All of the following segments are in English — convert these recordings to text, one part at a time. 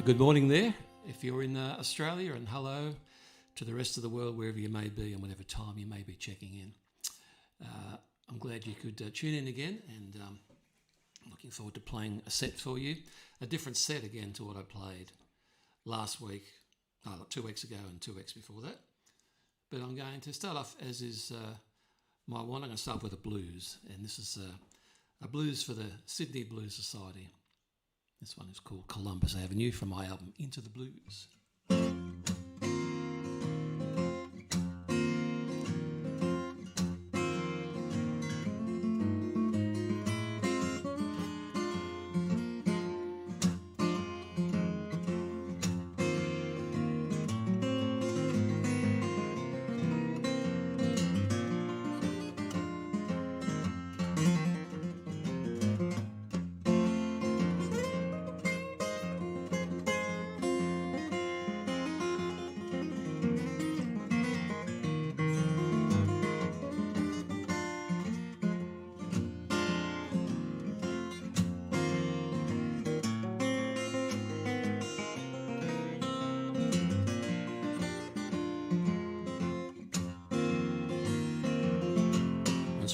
Good morning there, if you're in Australia, and hello to the rest of the world, wherever you may be and whatever time you may be checking in. I'm glad you could tune in again, and I'm looking forward to playing a set for you. A different set again to what I played last week, 2 weeks ago and 2 weeks before that. But I'm going to start off, as is my one, I'm going to start with a blues, and this is a blues for the Sydney Blues Society. This one is called Columbus Avenue from my album Into the Blues.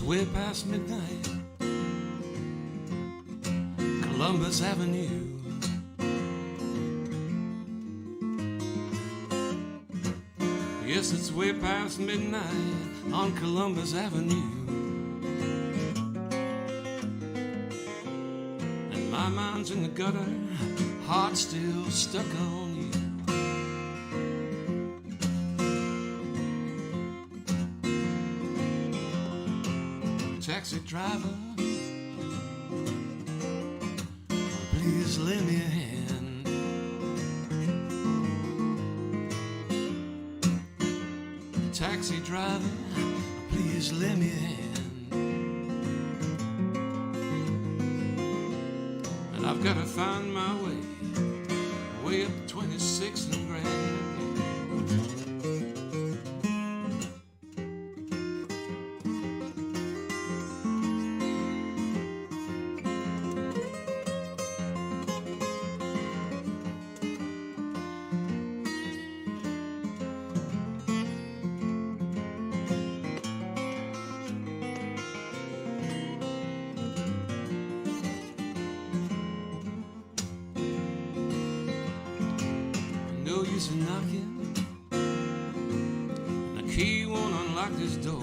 Way past midnight, Columbus Avenue. Yes, it's way past midnight on Columbus Avenue, and my mind's in the gutter, heart still stuck on you. Taxi driver, please lend me a hand. Taxi driver, please lend me a hand. And I've got to find my way up 26th and Grand. No use in knocking, the key won't unlock this door.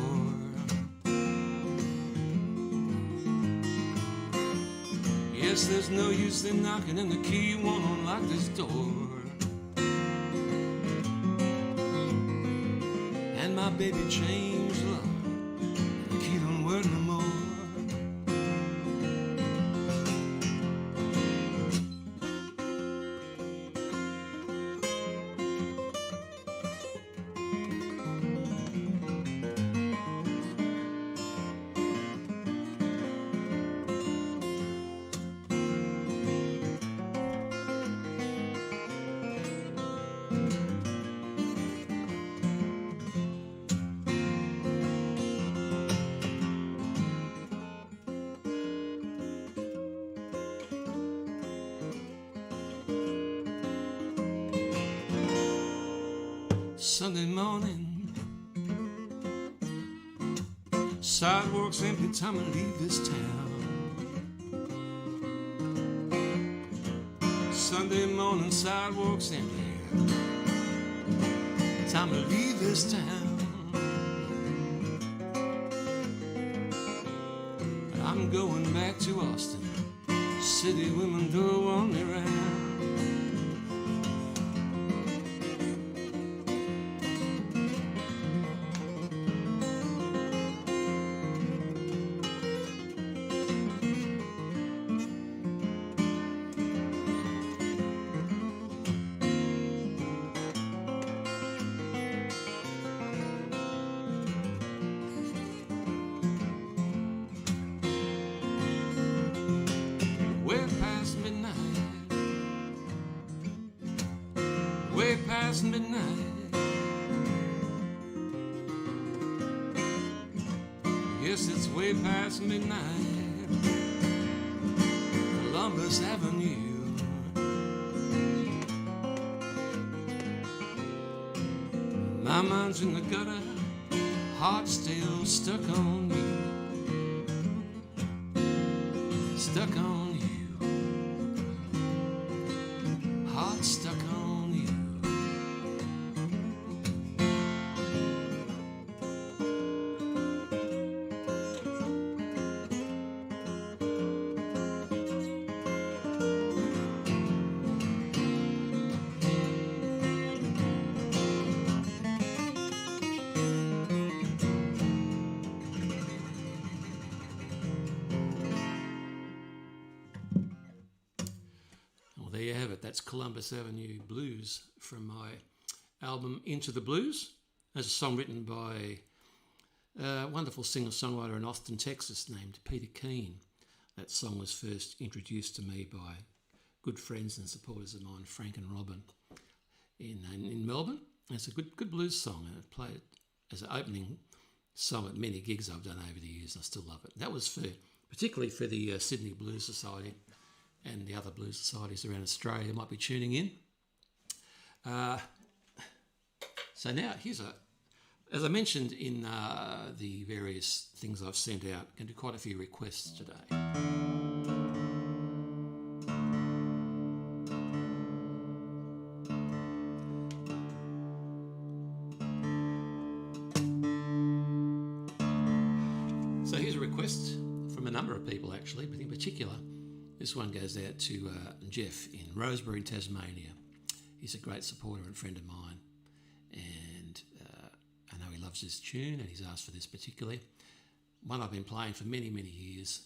Yes, there's no use in knocking, and the key won't unlock this door. And my baby changed love, and the key don't work no more. Sunday morning, sidewalks empty, time to leave this town. Sunday morning, sidewalks empty, time to leave this town. I'm going back to Austin, city women don't want me around. Way past midnight, yes, it's way past midnight, Columbus Avenue. My mind's in the gutter, heart still stuck on you. Stuck on you. Heart stuck on you. There you have it. That's Columbus Avenue Blues from my album Into the Blues. That's a song written by a wonderful singer-songwriter in Austin, Texas named Peter Keane. That song was first introduced to me by good friends and supporters of mine, Frank and Robin, in Melbourne. It's a good blues song, and I play it as an opening song at many gigs I've done over the years, and I still love it. That was particularly for the Sydney Blues Society and the other blues societies around Australia might be tuning in. So now here's as I mentioned in the various things I've sent out, I'm going to do quite a few requests today. So here's a request from a number of people actually, but in particular, this one goes out to Jeff in Rosewood, Tasmania. He's a great supporter and friend of mine, and I know he loves this tune, and he's asked for this particularly. One I've been playing for many, many years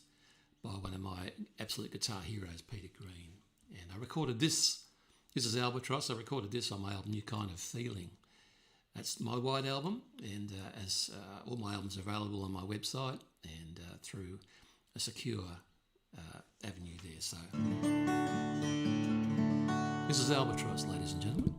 by one of my absolute guitar heroes, Peter Green. And I recorded this. This is Albatross. I recorded this on my album, New Kind of Feeling. That's my white album, and as all my albums are available on my website and through a secure avenue there. So this is Albatross, ladies and gentlemen.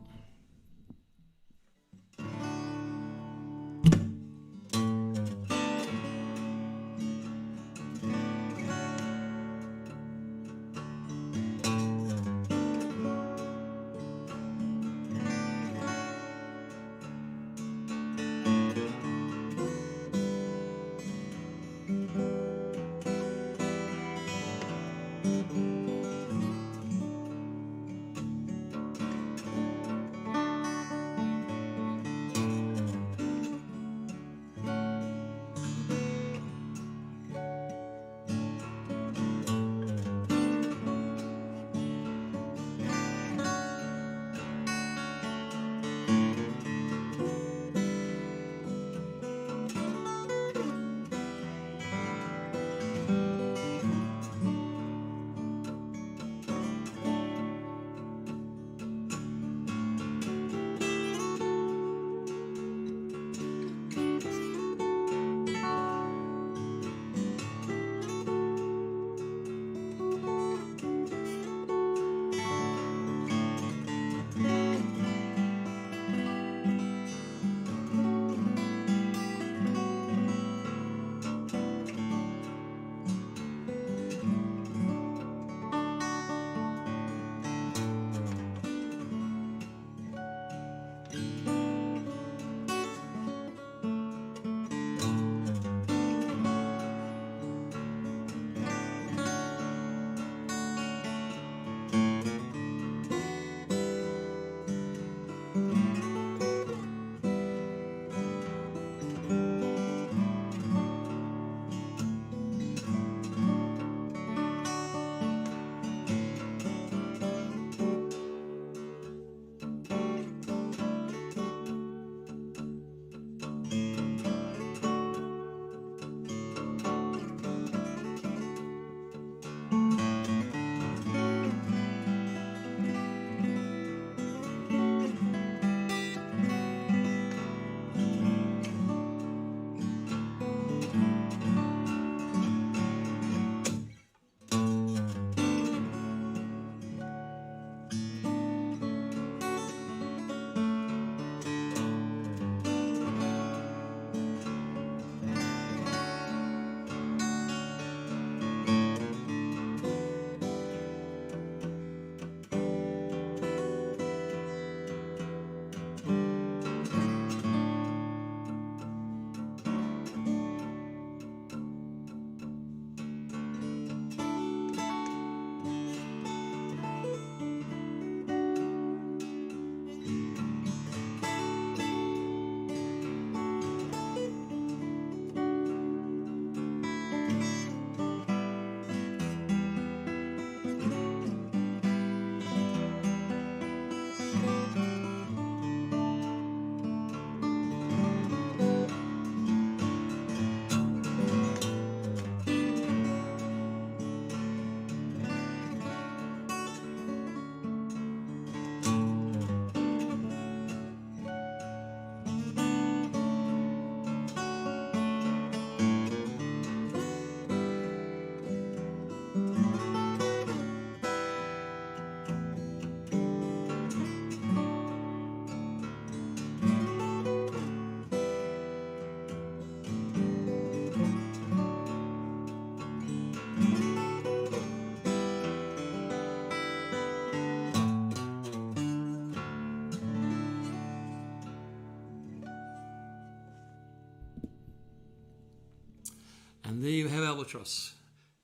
there you have Albatross.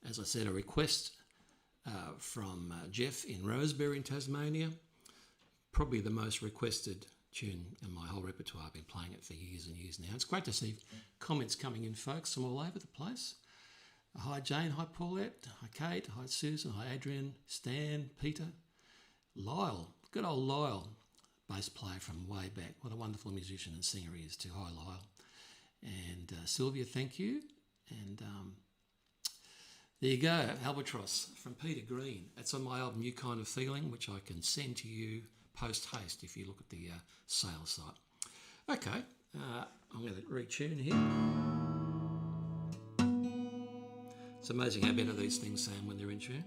As I said, a request from Jeff in Rosebery in Tasmania. Probably the most requested tune in my whole repertoire. I've been playing it for years and years now. It's great to see comments coming in, folks, from all over the place. Hi Jane, hi Paulette, hi Kate, hi Susan, hi Adrian, Stan, Peter, Lyle, good old Lyle, bass player from way back. What a wonderful musician and singer he is too. Hi Lyle. And Sylvia, thank you. And there you go, Albatross from Peter Green. That's on my album New Kind of Feeling, which I can send to you post-haste if you look at the sales site. Okay, I'm going to retune here. It's amazing how better these things sound when they're in tune.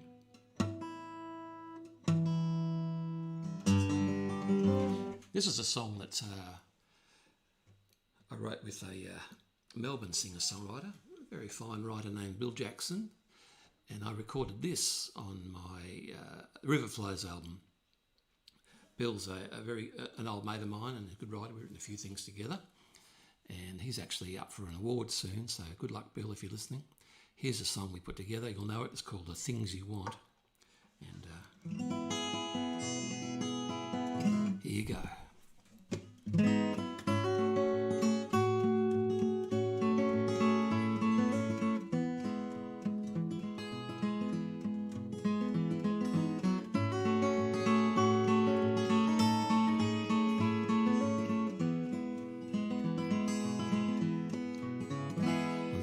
This is a song that I wrote with a Melbourne singer-songwriter, a very fine writer named Bill Jackson, and I recorded this on my River Flows album. Bill's an old mate of mine and a good writer. We've written a few things together, and he's actually up for an award soon, so good luck, Bill, if you're listening. Here's a song we put together. You'll know it. It's called The Things You Want. And here you go.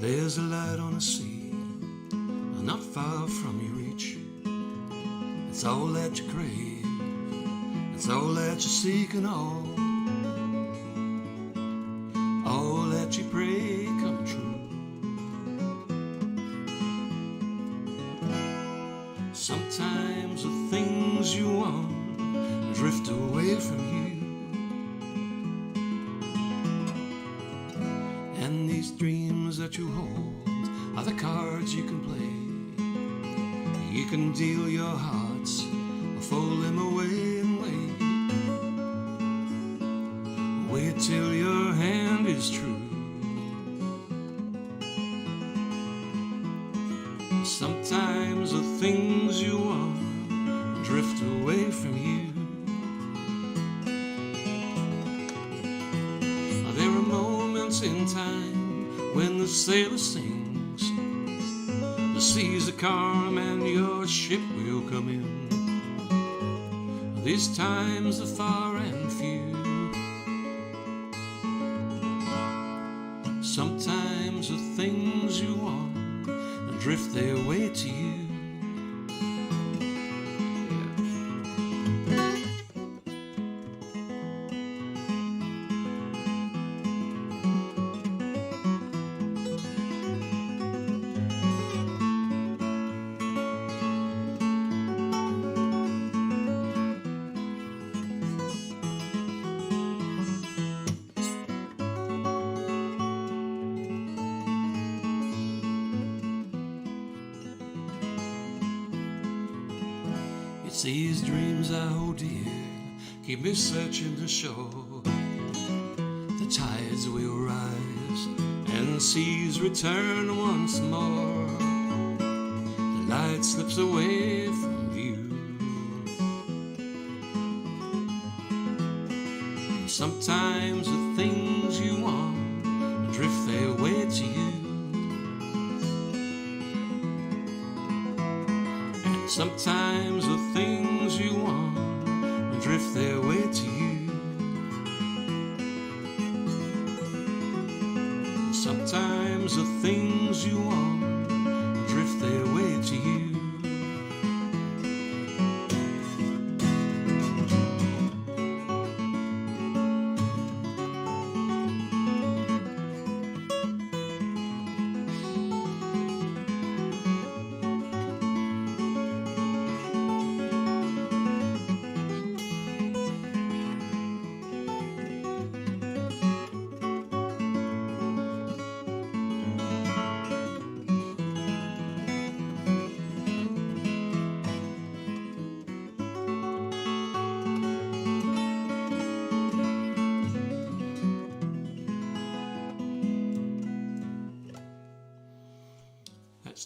There's a light on the sea, not far from your reach. It's all that you crave, it's all that you seek, and all that you pray come true. Sometimes the things you want drift away from you, and these dreams that you hold are the cards you can play. You can deal your hearts or fold them away and wait till your hand is true. Sometimes the things you want drift away from you. There are moments in time when the sailor sings, the seas are calm and your ship will come in. These times are far and few. Sometimes the things you want drift their way to you. It's these dreams I hold dear, keep me searching the shore. The tides will rise and the seas return once more. The light slips away from view. And sometimes the things you want drift their way to you. Sometimes the things you want drift their way to you. Sometimes the things you want drift their way to you.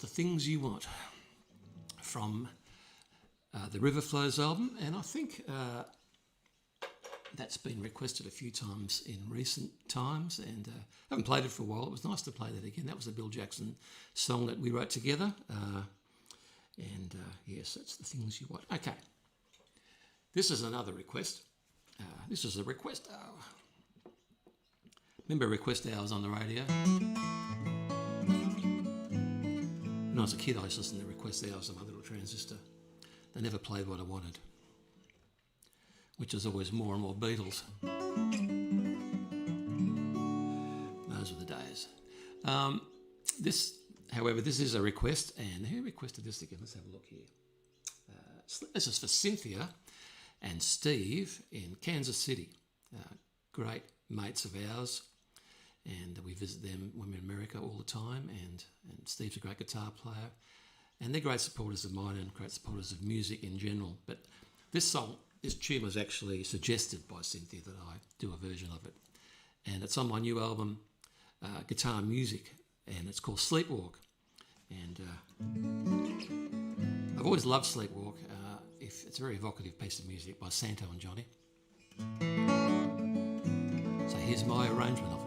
The Things You Want from the River Flows album, and I think that's been requested a few times in recent times, and I haven't played it for a while. It was nice to play that again. That was a Bill Jackson song that we wrote together, and yes, that's The Things You Want. Okay, this is another request. This is a request hour. Remember request hours on the radio? When I was a kid, I used to listen to request hours on my little transistor. They never played what I wanted, which is always more and more Beatles. Those were the days. However, this is a request, and who requested this again? Let's have a look here. This is for Cynthia and Steve in Kansas City. Great mates of ours, and we visit them when we're in America all the time, and Steve's a great guitar player, and they're great supporters of mine and great supporters of music in general. But this tune was actually suggested by Cynthia that I do a version of it, and it's on my new album, Guitar Music, and it's called Sleepwalk. And I've always loved Sleepwalk. It's a very evocative piece of music by Santo and Johnny. So here's my arrangement of it.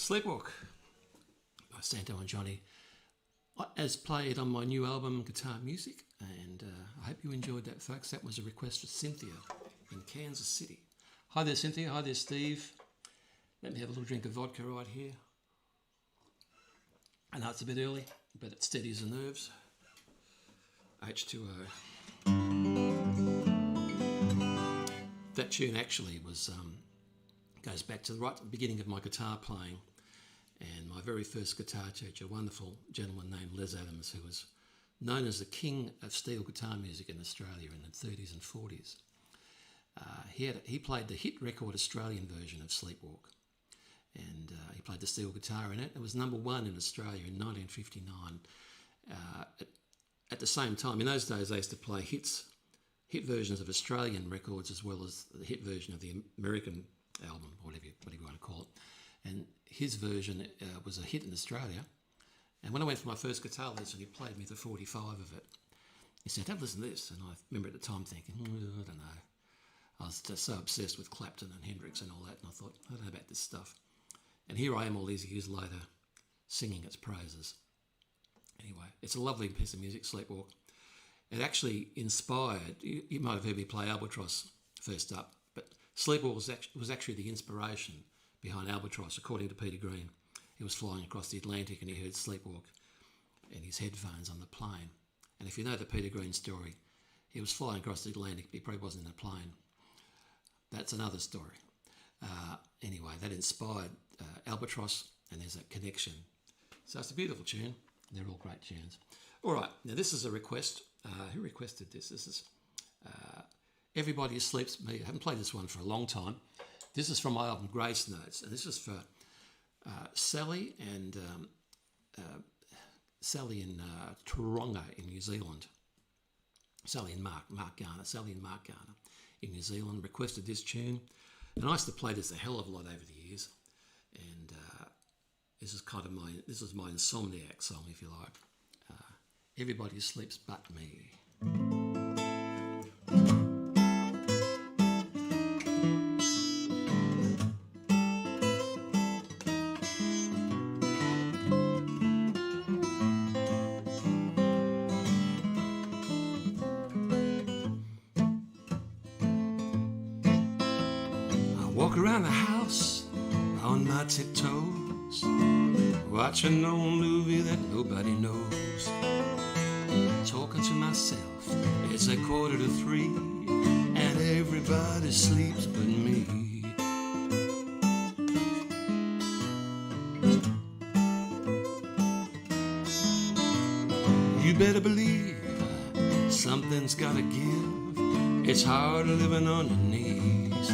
Sleepwalk by Santo and Johnny, as played on my new album Guitar Music, and I hope you enjoyed that, folks. That was a request for Cynthia in Kansas City. Hi there, Cynthia. Hi there, Steve. Let me have a little drink of vodka right here. I know it's a bit early, but it steadies the nerves. H2O. That tune actually goes back to right at the beginning of my guitar playing, and my very first guitar teacher, a wonderful gentleman named Les Adams, who was known as the king of steel guitar music in Australia in the 30s and 40s. He played the hit record Australian version of Sleepwalk, and he played the steel guitar in it. It was number one in Australia in 1959. At the same time, in those days, they used to play hit versions of Australian records as well as the hit version of the American album, whatever you want to call it. And his version was a hit in Australia. And when I went for my first guitar lesson, he played me the 45 of it. He said, "Have a listen to this." And I remember at the time thinking, I don't know. I was just so obsessed with Clapton and Hendrix and all that, and I thought, I don't know about this stuff. And here I am all these years later singing its praises. Anyway, it's a lovely piece of music, Sleepwalk. It actually inspired, you might have heard me play Albatross first up, but Sleepwalk was actually the inspiration behind Albatross, according to Peter Green. He was flying across the Atlantic and he heard Sleepwalk in his headphones on the plane. And if you know the Peter Green story, he was flying across the Atlantic, but he probably wasn't in a plane. That's another story. Anyway, that inspired Albatross, and there's that connection. So it's a beautiful tune. They're all great tunes. All right, now this is a request. Who requested this? This is Everybody Sleeps Me. I haven't played this one for a long time. This is from my album Grace Notes, and this is for Sally and Sally in Taronga in New Zealand. Sally and Mark Garner in New Zealand requested this tune, and I used to play this a hell of a lot over the years. And this is my insomniac song, if you like. Everybody Sleeps But Me. Walk around the house on my tiptoes, watching an old movie that nobody knows, talking to myself. It's 2:45 and everybody sleeps but me. You better believe something's gotta give. It's hard living on your knees.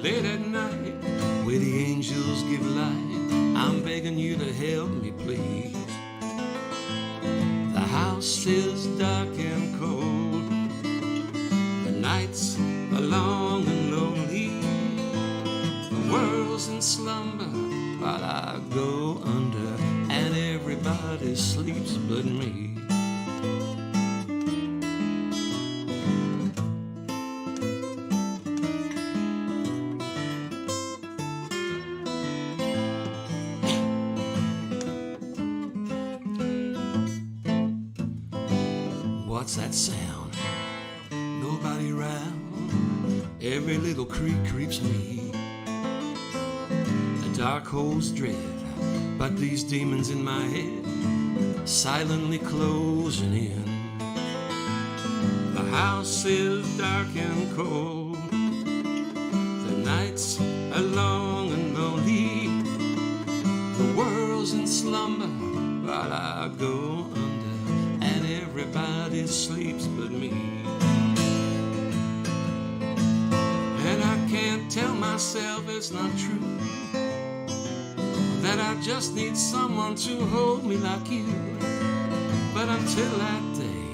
Late at night, where the angels give light, I'm begging you to help me, please. The house is dark and cold, the nights are long and lonely, the world's in slumber while I go under, and everybody sleeps but me. What's that sound? Nobody round. Every little creak creeps me. The dark holes dread, but these demons in my head silently closing in. The house is dark and cold, the nights are long and lonely, the world's in slumber while I go under, and everybody sleeps but me. And I can't tell myself it's not true, that I just need someone to hold me like you. But until that day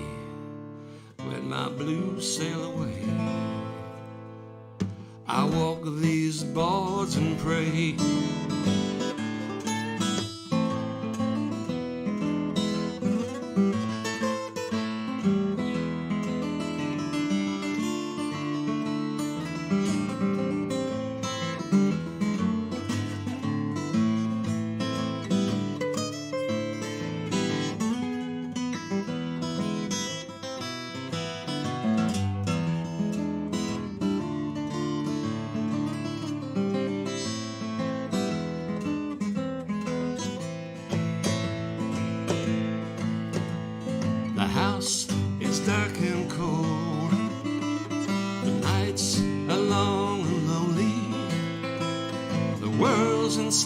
when my blues sail away, I walk these boards and pray.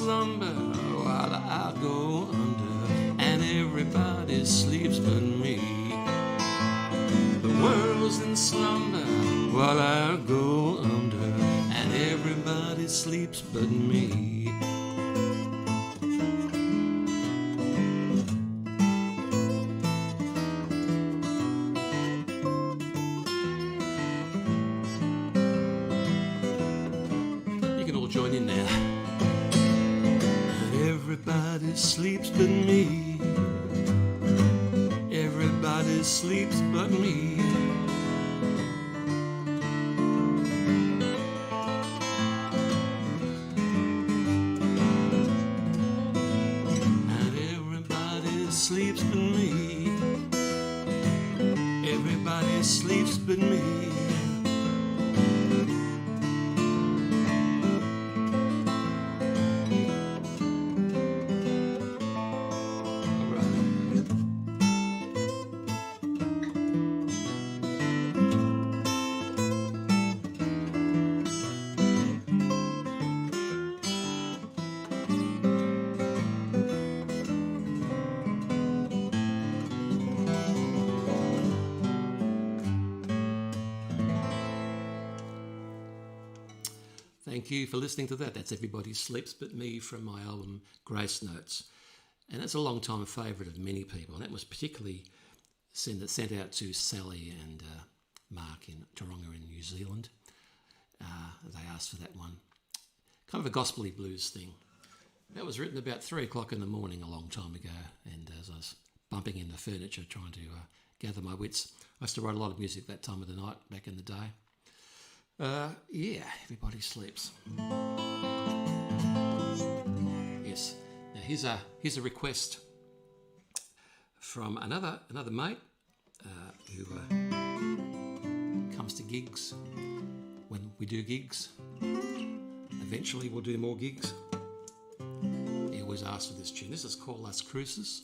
slumber while I go under, and everybody sleeps but me. The world's in slumber while I go under, and everybody sleeps but me. Join in now. And everybody sleeps but me. Everybody sleeps but me. And everybody sleeps but me. Everybody sleeps but me. Thank you for listening to that. That's Everybody Sleeps But Me from my album Grace Notes. And it's a long-time favourite of many people. And that was particularly sent out to Sally and Mark in Taronga in New Zealand. They asked for that one. Kind of a gospel-y blues thing. That was written about 3 o'clock in the morning a long time ago. And as I was bumping into furniture trying to gather my wits, I used to write a lot of music that time of the night back in the day. Yeah, everybody sleeps. Yes. Now here's a request from another mate who comes to gigs. When we do gigs, eventually we'll do more gigs. He always asks for this tune. This is called Las Cruces.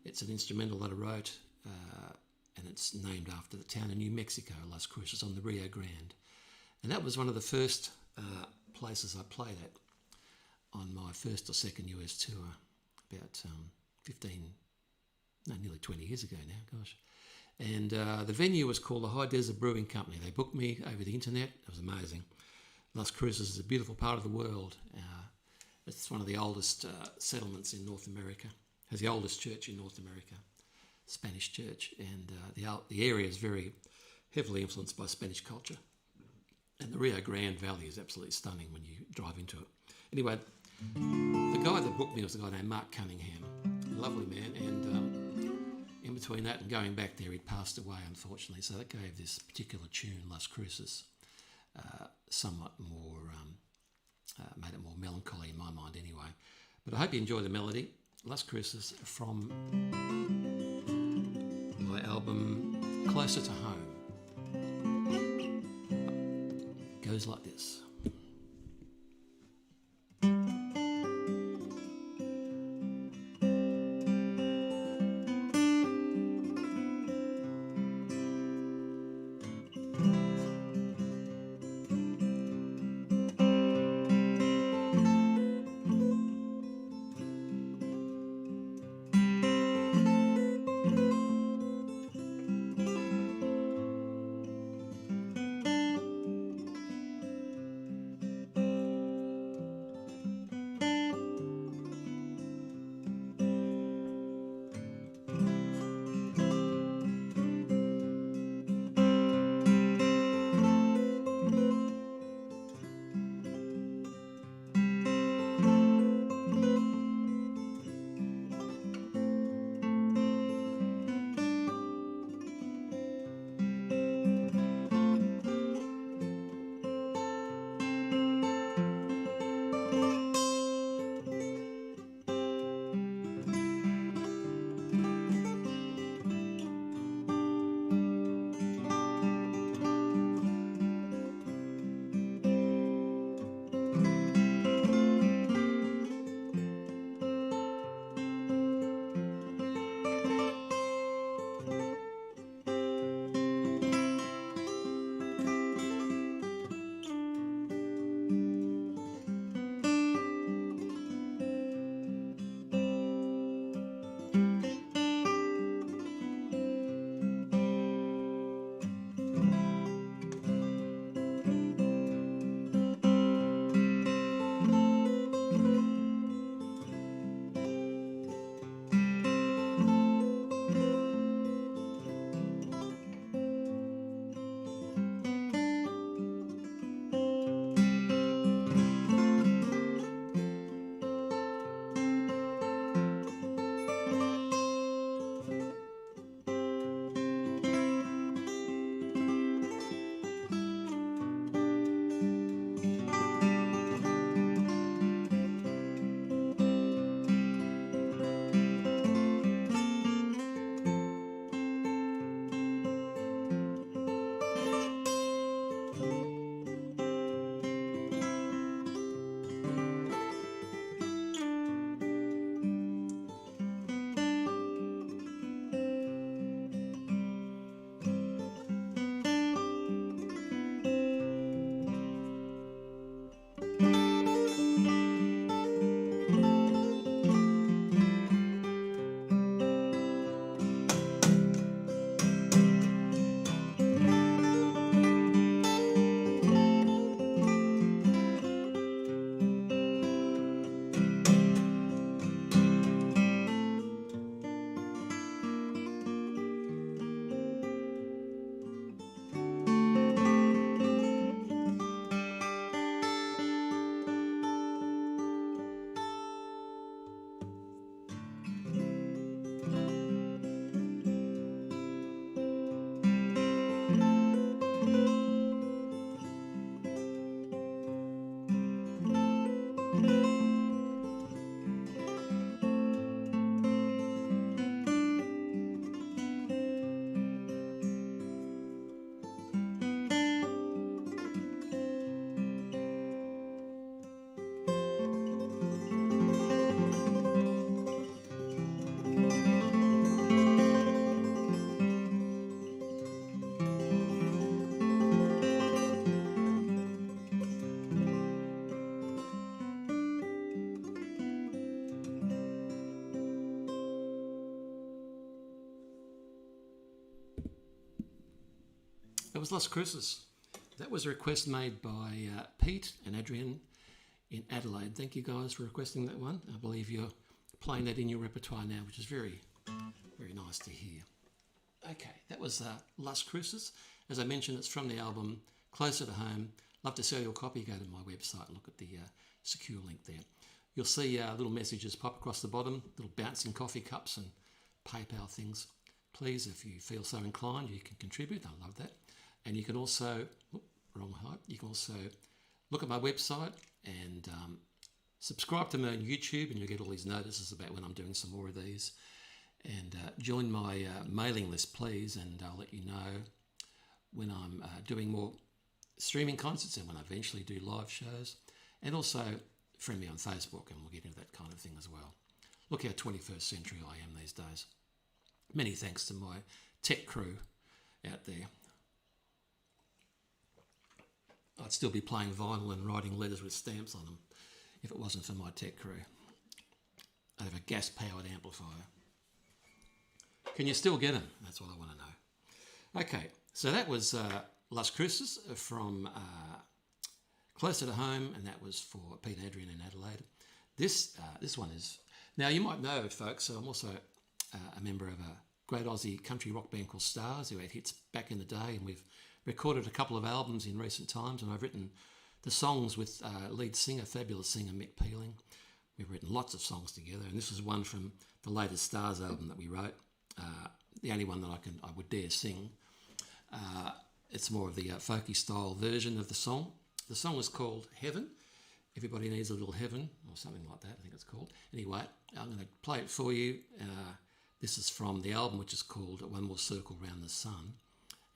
It's an instrumental that I wrote, and it's named after the town in New Mexico, Las Cruces on the Rio Grande. And that was one of the first places I played at on my first or second US tour about nearly 20 years ago now, gosh. And the venue was called the High Desert Brewing Company. They booked me over the internet. It was amazing. Las Cruces is a beautiful part of the world. It's one of the oldest settlements in North America. It has the oldest church in North America, Spanish church. And the area is very heavily influenced by Spanish culture. And the Rio Grande Valley is absolutely stunning when you drive into it. Anyway, the guy that booked me was a guy named Mark Cunningham. A lovely man. And in between that and going back there, he'd passed away, unfortunately. So that gave this particular tune, Las Cruces, somewhat more, made it more melancholy in my mind anyway. But I hope you enjoy the melody. Las Cruces from my album Closer to Home. Goes like this. That was Las Cruces. That was a request made by Pete and Adrian in Adelaide. Thank you guys for requesting that one. I believe you're playing that in your repertoire now, which is very, very nice to hear. Okay, that was Las Cruces. As I mentioned, it's from the album Closer to Home. Love to sell you a copy. Go to my website and look at the secure link there. You'll see little messages pop across the bottom, little bouncing coffee cups and PayPal things. Please, if you feel so inclined, you can contribute. I love that. And you can also, wrong height, you can also look at my website and subscribe to me on YouTube, and you'll get all these notices about when I'm doing some more of these. And join my mailing list, please, and I'll let you know when I'm doing more streaming concerts and when I eventually do live shows. And also friend me on Facebook, and we'll get into that kind of thing as well. Look how 21st century I am these days. Many thanks to my tech crew out there. I'd still be playing vinyl and writing letters with stamps on them if it wasn't for my tech crew. I have a gas-powered amplifier. Can you still get them? That's what I want to know. Okay, so that was Las Cruces from Closer to Home, and that was for Pete and Adrian in Adelaide. This one is... Now, you might know, folks, so I'm also a member of a great Aussie country rock band called Stars, who had hits back in the day, and we've recorded a couple of albums in recent times, and I've written the songs with lead singer, fabulous singer Mick Peeling. We've written lots of songs together, and this is one from the latest Stars album that we wrote, the only one that I would dare sing. It's more of the folky style version of the song. The song is called Heaven. Everybody Needs a Little Heaven, or something like that, I think it's called. Anyway, I'm going to play it for you. This is from the album, which is called One More Circle Round the Sun,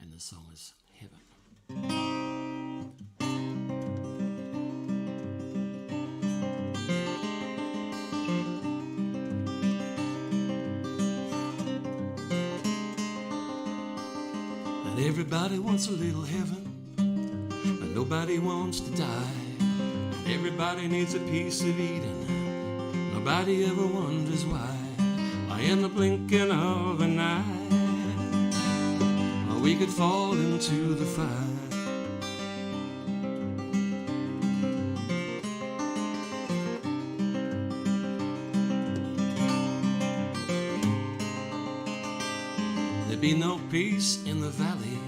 and the song is Heaven. And everybody wants a little heaven, but nobody wants to die. And everybody needs a piece of Eden, nobody ever wonders why. In the blinking of an eye, we could fall into the fire. There'd be no peace in the valley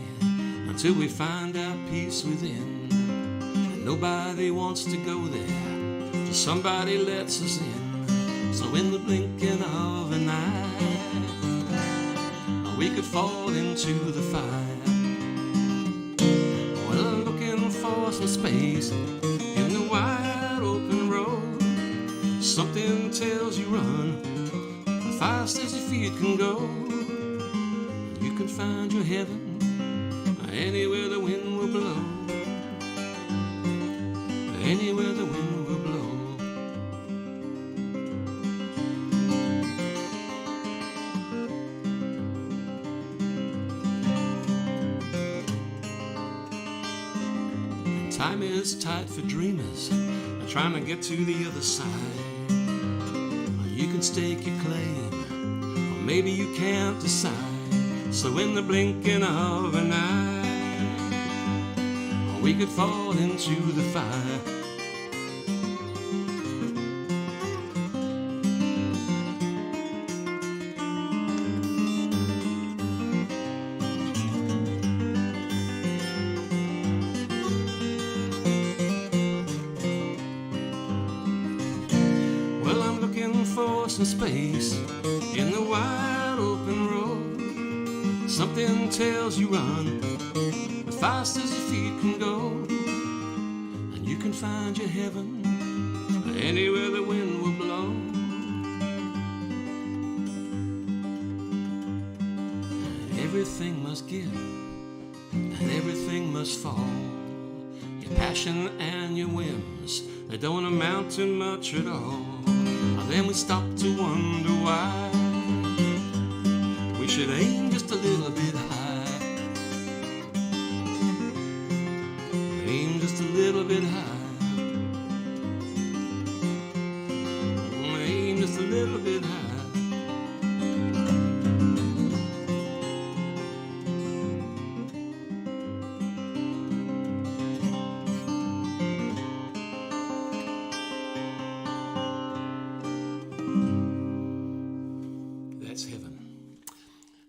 until we find our peace within. And nobody wants to go there till somebody lets us in. So in the blinking of an eye, we could fall into the fire. Well, looking for some space in the wide open road. Something tells you run as fast as your feet can go. You can find your heaven anywhere the wind will blow. Anywhere the wind will blow. Time is tight for dreamers trying to get to the other side. You can stake your claim, or maybe you can't decide. So in the blinking of an eye, we could fall into the fire. Some space in the wide open road. Something tells you run as fast as your feet can go. And you can find your heaven anywhere the wind will blow. And everything must give and everything must fall. Your passion and your whims, they don't amount to much at all. Then we stop to wonder why we should aim just a little bit high. Aim just a little bit high. Aim just a little bit high.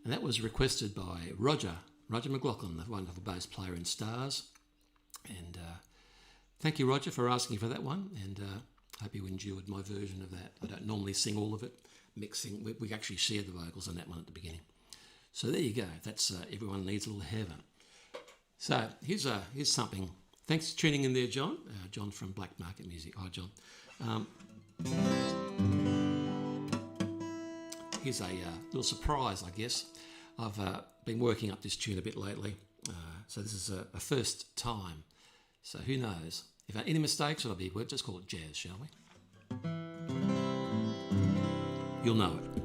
And that was requested by Roger McLaughlin, the wonderful bass player in Stars. And thank you, Roger, for asking for that one, and hope you endured my version of that. I don't normally sing all of it, mixing. We actually share the vocals on that one at the beginning. So there you go. That's Everyone Needs a Little Heaven. So here's something. Thanks for tuning in there, John. John from Black Market Music. Hi, John. Here's a little surprise, I guess. I've been working up this tune a bit lately, so this is a first time. So who knows? If any mistakes, it'll be, we'll just call it jazz, shall we? You'll know it.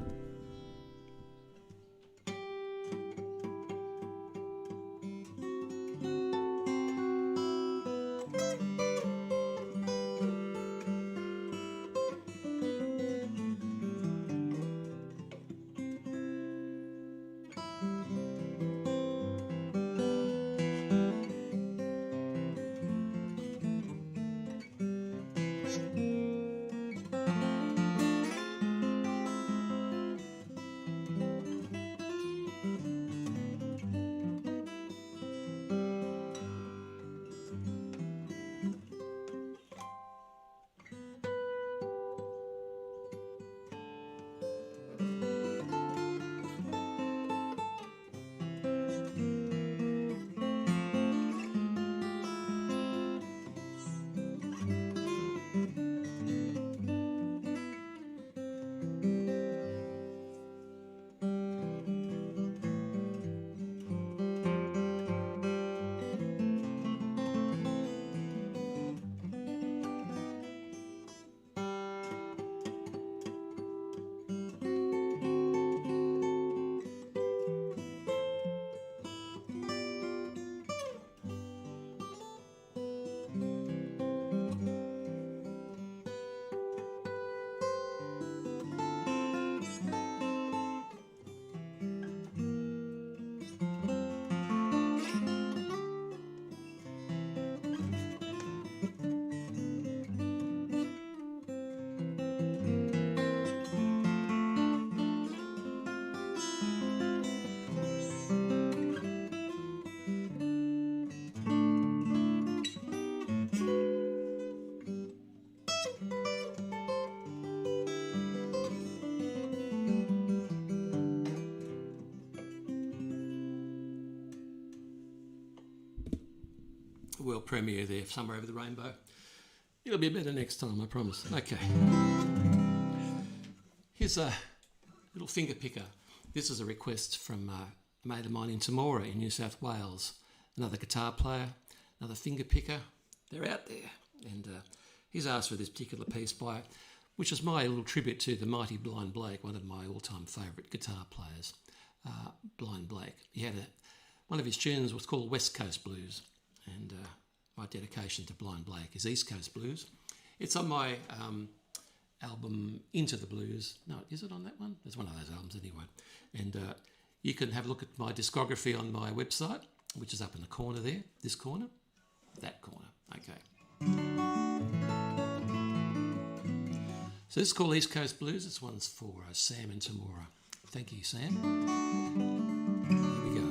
World premiere there, Somewhere Over the Rainbow. It'll be better next time, I promise. Okay. Here's a little finger picker. This is a request from a mate of mine in Temora in New South Wales. Another guitar player, another finger picker. They're out there. And he's asked for this particular piece by, which is my little tribute to the mighty Blind Blake, one of my all-time favourite guitar players, Blind Blake. He had one of his tunes was called West Coast Blues. And my dedication to Blind Blake is East Coast Blues. It's on my album Into the Blues. No, is it on that one? It's one of those albums anyway. And you can have a look at my discography on my website, which is up in the corner there. This corner, that corner. Okay. So this is called East Coast Blues. This one's for Sam in Temora. Thank you, Sam. Here we go.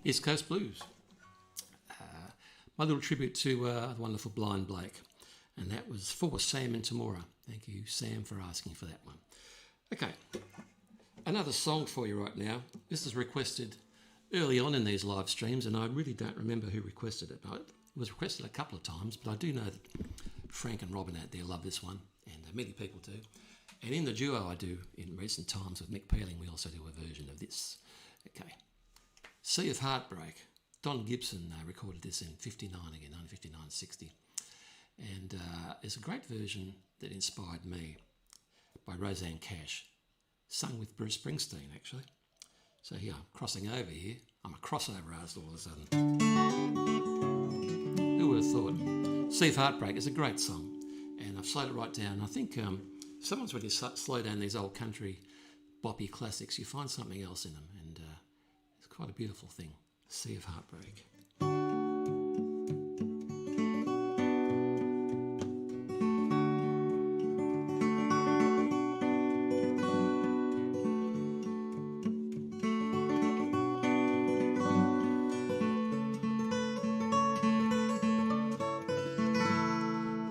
East Coast Blues. My little tribute to the wonderful Blind Blake, and that was for Sam and Tamora. Thank you, Sam, for asking for that one. Okay, another song for you right now. This is requested early on in these live streams, and I really don't remember who requested it. It was requested a couple of times, but I do know that Frank and Robin out there love this one, and many people do. And in the duo I do in recent times with Mick Peeling, we also do a version of this. Okay, Sea of Heartbreak. Don Gibson recorded this in 59 again, 1959-60. And there's a great version that inspired me by Roseanne Cash, sung with Bruce Springsteen, actually. So here, I'm crossing over here. I'm a crossover artist all of a sudden. Who would have thought? Sea of Heartbreak is a great song, and I've slowed it right down. I think sometimes when you slow down these old country boppy classics, you find something else in them, and it's quite a beautiful thing. Sea of Heartbreak.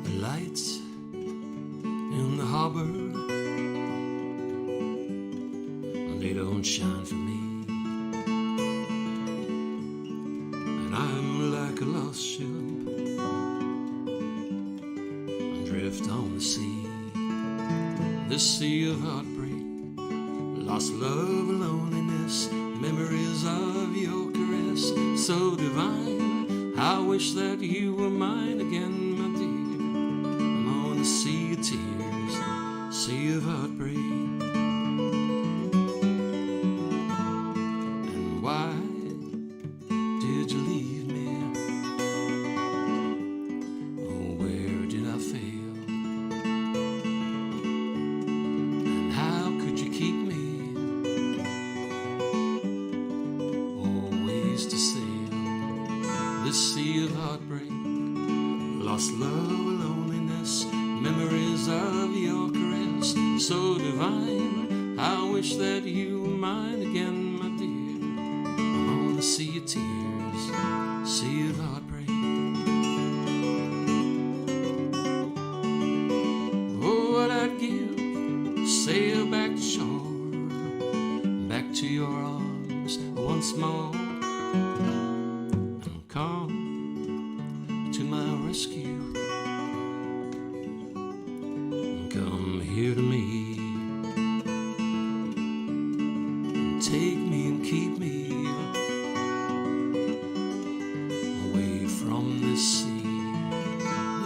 The lights in the harbor, they don't shine for me. I'm like a lost ship, adrift on the sea, the sea of heartbreak, lost love, loneliness, memories of your caress, so divine. I wish that you were mine again, my dear. I'm on the sea of tears, sea of heartbreak. And why did you leave me? Oh, where did I fail? And how could you keep me always to sail this sea of heartbreak, lost love, loneliness, memories of your caress, so divine. I wish that you were mine again, my dear. I'm on the sea of tears, sea of heartbreak. Oh, what I'd give to sail back to shore, back to your arms once more, and come to my rescue, and come here to me, and take me and keep me away from this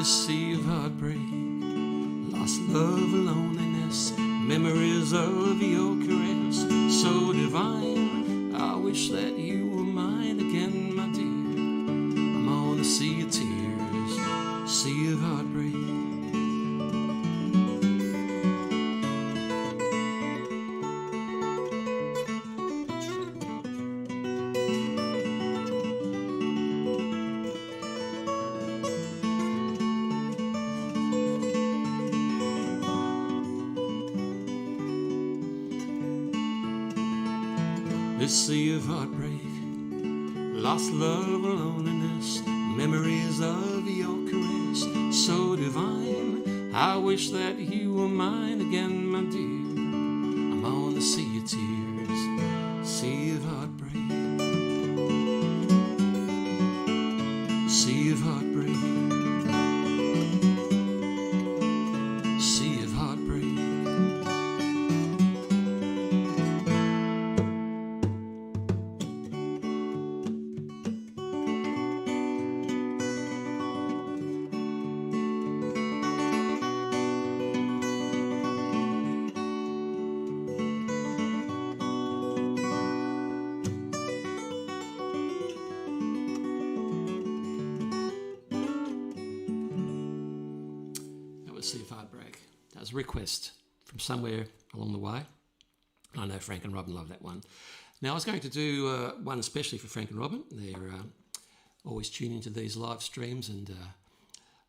sea of heartbreak, lost love, loneliness, memories of your caress, so divine. I wish that you were mine again, my dear. I'm on a sea of tears, sea of heartbreak. This sea of heartbreak, lost love, loneliness, memories of your caress, so divine. I wish that you were mine again, my dear. I'm on the sea of tears, sea of heartbreak, sea of heartbreak, sea of heartbreak. Sea of Heartbreak. That was a request from somewhere along the way. I know Frank and Robin love that one. Now I was going to do one especially for Frank and Robin. They're always tuning into these live streams, and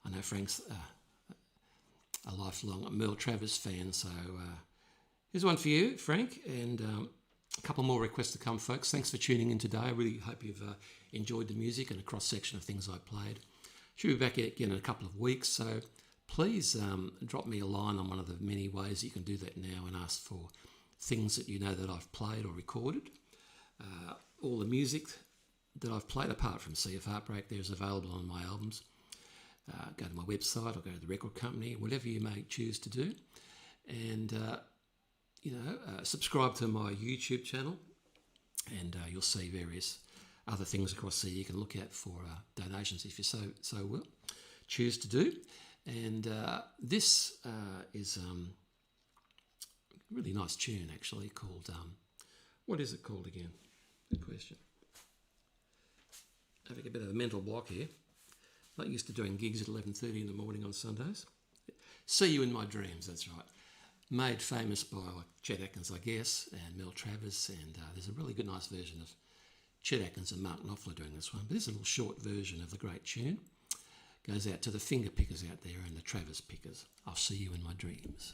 I know Frank's a lifelong Merle Travis fan, so here's one for you, Frank, and A couple more requests to come, folks. Thanks for tuning in today. I really hope you've enjoyed the music and a cross-section of things I played. Should be back again in a couple of weeks, so please drop me a line on one of the many ways you can do that now and ask for things that you know that I've played or recorded. All the music that I've played, apart from Sea of Heartbreak, there's available on my albums. Go to my website or go to the record company, whatever you may choose to do. And, subscribe to my YouTube channel, and you'll see various other things across there you can look at for donations if you so will choose to do. And this is a really nice tune, actually, called, what is it called again? Good question. Having a bit of a mental block here. Not used to doing gigs at 11:30 in the morning on Sundays. See You in My Dreams, that's right. Made famous by Chet Atkins, I guess, and Mel Travers, and there's a really good, nice version of Chet Atkins and Mark Knopfler doing this one. But this is a little short version of the great tune. Goes out to the finger pickers out there and the Travers pickers. I'll see you in my dreams.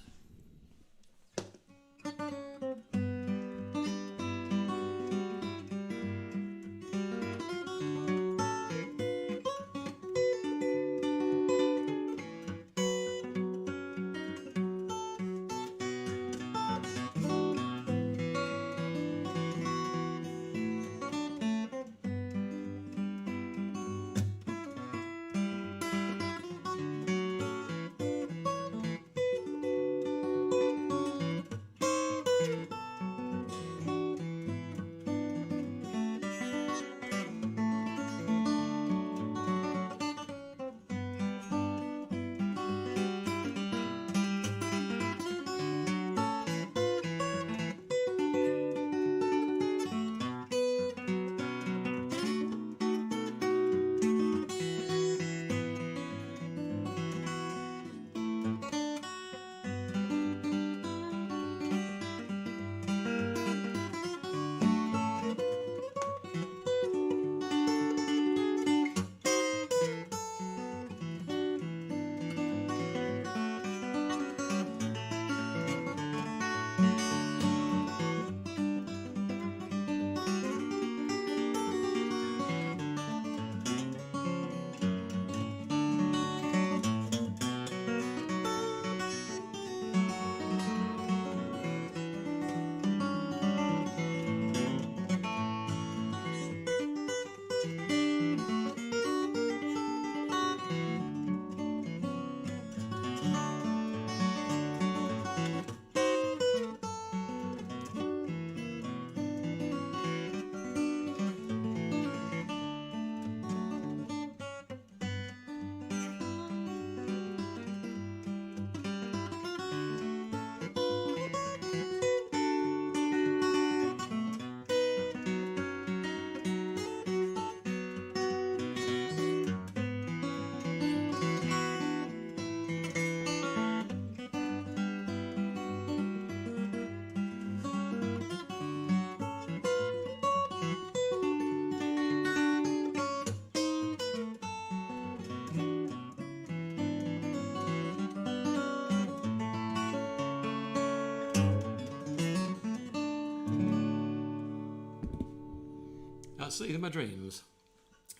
I'll see you in my dreams.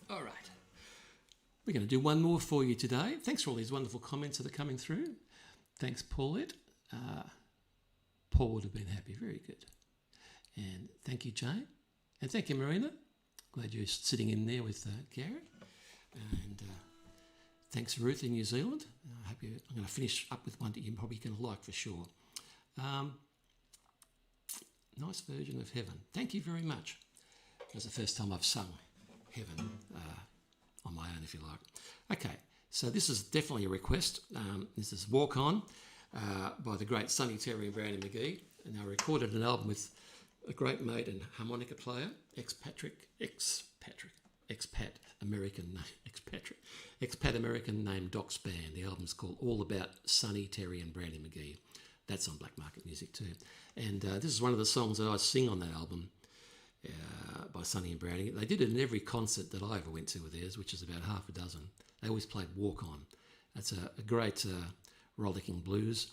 All right. We're going to do one more for you today. Thanks for all these wonderful comments that are coming through. Thanks, Paulette. Paul would have been happy. Very good. And thank you, Jane. And thank you, Marina. Glad you're sitting in there with Gary. And thanks, Ruth in New Zealand. I'm going to finish up with one that you're probably going to like for sure. Nice version of Heaven. Thank you very much. It's the first time I've sung Heaven on my own, if you like. Okay, so this is definitely a request. This is Walk On by the great Sonny Terry and Brownie McGee. And I recorded an album with a great mate and harmonica player, expat American named Doc's band. The album's called All About Sonny Terry and Brownie McGee. That's on Black Market Music too. And this is one of the songs that I sing on that album. By Sonny and Brownie. They did it in every concert that I ever went to with theirs, which is about half a dozen. They always played Walk On. That's a great rollicking blues.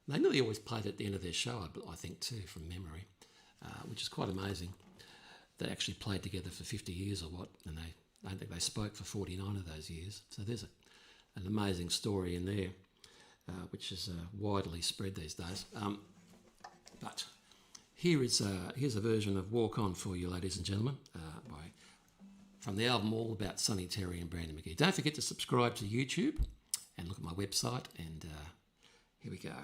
They nearly always played it at the end of their show, I think too, from memory. which is quite amazing. They actually played together for 50 years or what, and I think they spoke for 49 of those years. So there's an amazing story in there, which is widely spread these days. But here's a version of Walk On for you, ladies and gentlemen, from the album All About Sonny Terry and Brandon McGee. Don't forget to subscribe to YouTube and look at my website, and here we go.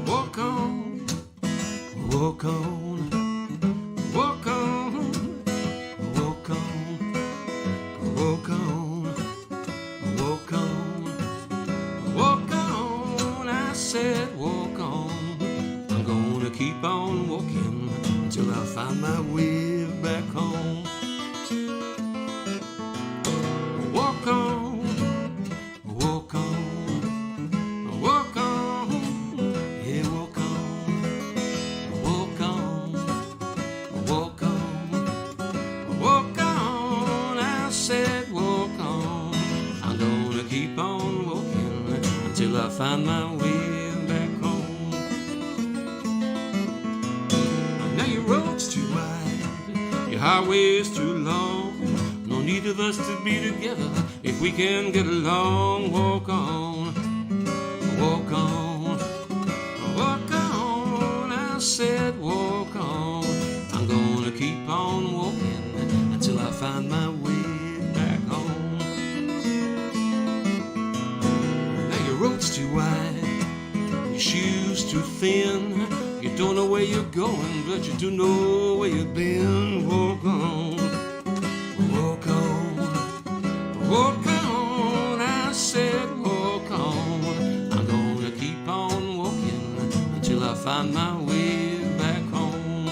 Walk on, walk on, walk on, walk on, walk on, walk on, walk on. I said walk on. I'm gonna keep on walking until I find my way back home. Walk on, walk on, walk on, yeah, walk on, walk on, walk on, walk on. I said walk on. I'm gonna keep on walking until I find my way back home. Now your road's too wide, your highway's too long. No need of us to be together if we can get along. Walk on, walk on, walk on. I said walk on. I'm gonna keep on walking until I find my way back home. Now your road's too wide, your shoes too thin. You don't know where you're going, but you do know where you've been. Walk on, walk on, walk on. I said walk on. I'm gonna keep on walking until I find my way back home.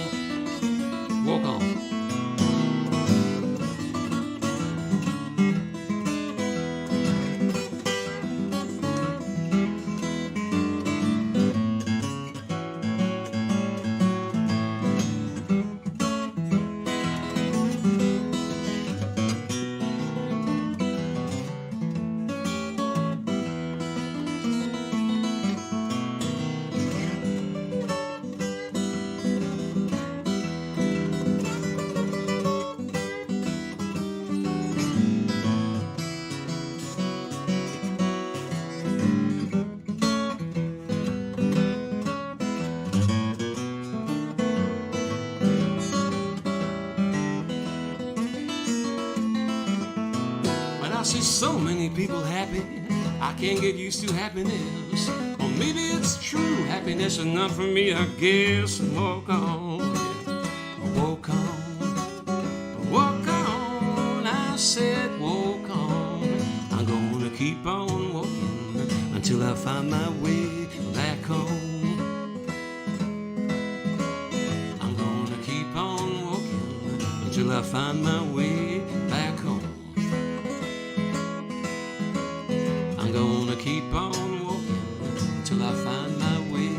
Walk on. I see so many people happy, I can't get used to happiness. Or maybe it's true, happiness is not for me, I guess. Walk on, walk on, walk on. I said walk on. I'm gonna keep on walking until I find my way back home. I'm gonna keep on walking until I find my way back home. I'm gonna keep on walking until I find my way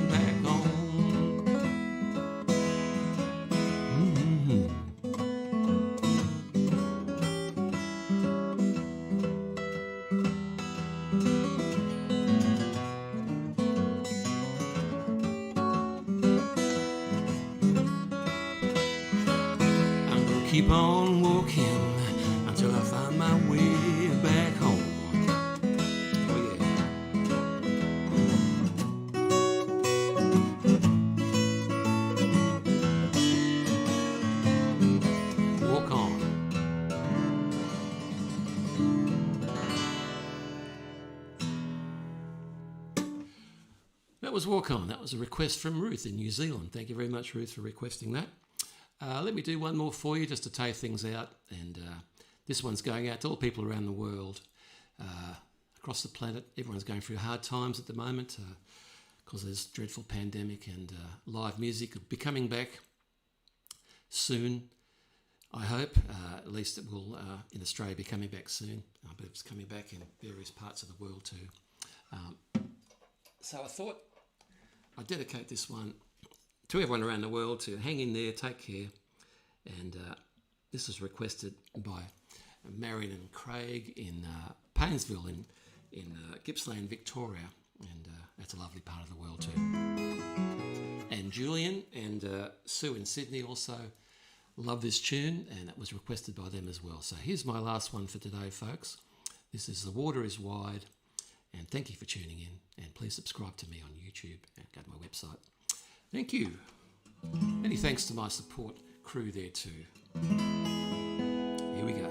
back home. I'm gonna keep on walking until I find my way back home. That was Walk On. That was a request from Ruth in New Zealand. Thank you very much, Ruth, for requesting that. Let me do one more for you just to take things out. And this one's going out to all people around the world, across the planet. Everyone's going through hard times at the moment because there's dreadful pandemic, and live music will be coming back soon, I hope. At least it will in Australia be coming back soon. But it's coming back in various parts of the world too. So I thought I'd dedicate this one to everyone around the world to hang in there, take care. And this is requested by Marion and Craig in Paynesville in Gippsland, Victoria, and that's a lovely part of the world too. And Julian and Sue in Sydney also love this tune, and it was requested by them as well. So here's my last one for today, folks. This is The Water is Wide, and thank you for tuning in, and please subscribe to me on YouTube and go to my website. Thank you. Many thanks to my support crew there too. Here we go.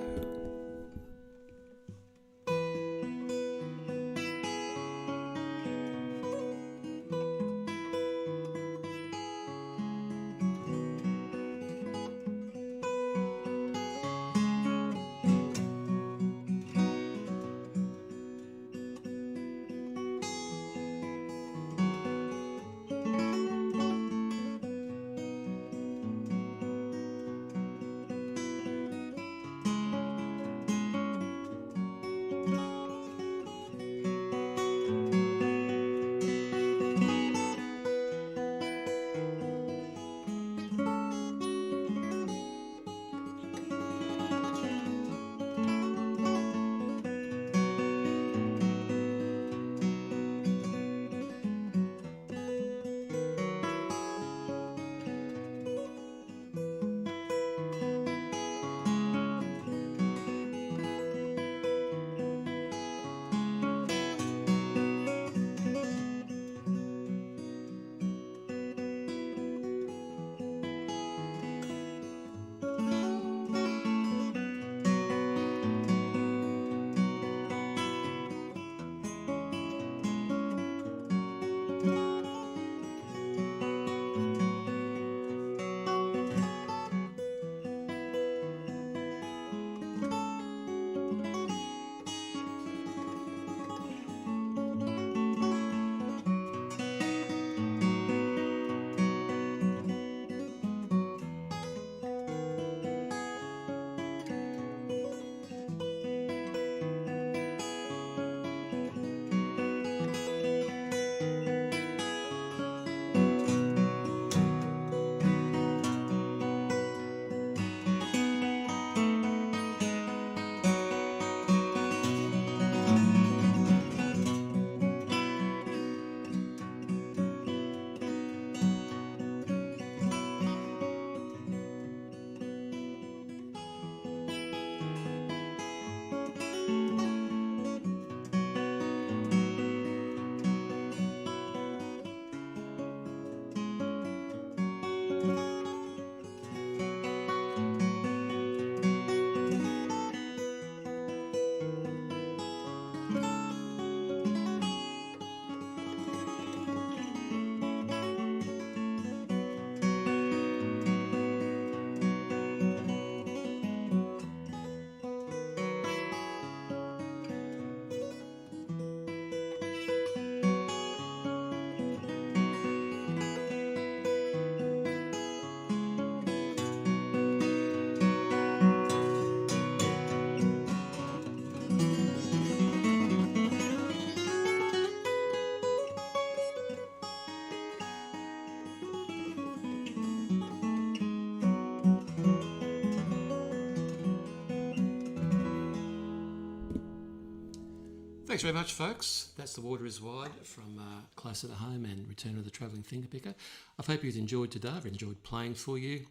Thanks very much, folks. That's The Water is Wide from Closer to Home and Return of the Travelling Fingerpicker. I hope you've enjoyed today. I've enjoyed playing for you.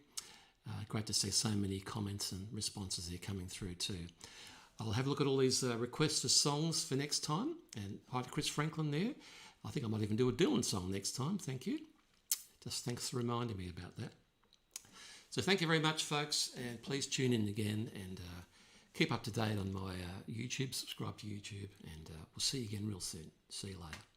Great to see so many comments and responses here coming through too. I'll have a look at all these requests for songs for next time. And hi to Chris Franklin there. I think I might even do a Dylan song next time. Thank you. Just thanks for reminding me about that. So thank you very much, folks. And please tune in again and keep up to date on my YouTube. Subscribe to YouTube. And we'll see you again real soon. See you later.